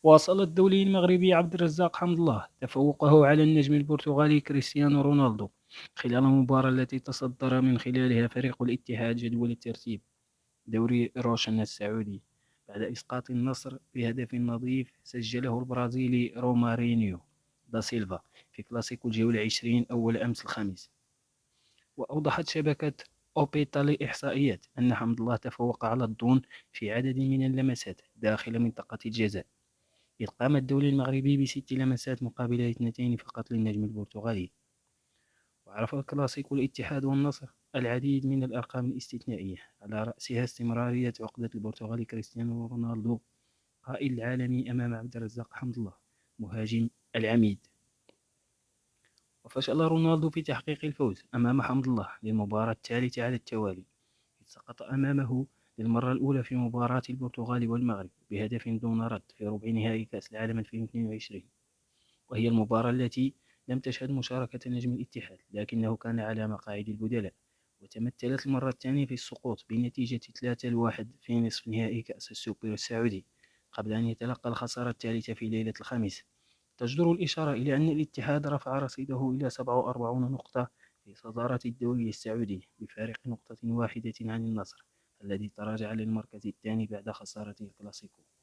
واصل الدولي المغربي عبد الرزاق حمد الله تفوقه على النجم البرتغالي كريستيانو رونالدو خلال المباراة التي تصدر من خلالها فريق الاتحاد جدول الترتيب دوري روشن السعودي بعد إسقاط النصر بهدف نظيف سجله البرازيلي رومارينيو دا سيلفا في كلاسيكو الجولة 20 أول أمس الخميس. وأوضحت شبكة أوبيتا للإحصائيات أن حمد الله تفوق على الدون في عدد من اللمسات داخل منطقة الجزاء، إذ قام الدولي المغربي ب6 لمسات مقابل 2 فقط للنجم البرتغالي. وعرف الكلاسيكو الاتحاد والنصر العديد من الأرقام الاستثنائية على رأسها استمرارية عقدة البرتغالي كريستيانو رونالدو قائد العالمي أمام عبد الرزاق حمد الله مهاجم العميد. وفشل رونالدو في تحقيق الفوز أمام حمد الله للمباراة الثالثة على التوالي، إذ سقط أمامه للمرة الأولى في مباراة البرتغال والمغرب بهدف دون رد في ربع نهائي كأس العالم 2022، وهي المباراة التي لم تشهد مشاركة نجم الاتحاد لكنه كان على مقاعد البدلاء، وتمثلت المرة الثانية في السقوط بنتيجة 3-1 في نصف نهائي كأس السوبر السعودي قبل أن يتلقى الخسارة الثالثة في ليلة الخميس. تجدر الإشارة إلى أن الاتحاد رفع رصيده إلى 47 نقطة في صدارة الدوري السعودي بفارق نقطة واحدة عن النصر الذي تراجع للمركز الثاني بعد خسارته الكلاسيكو.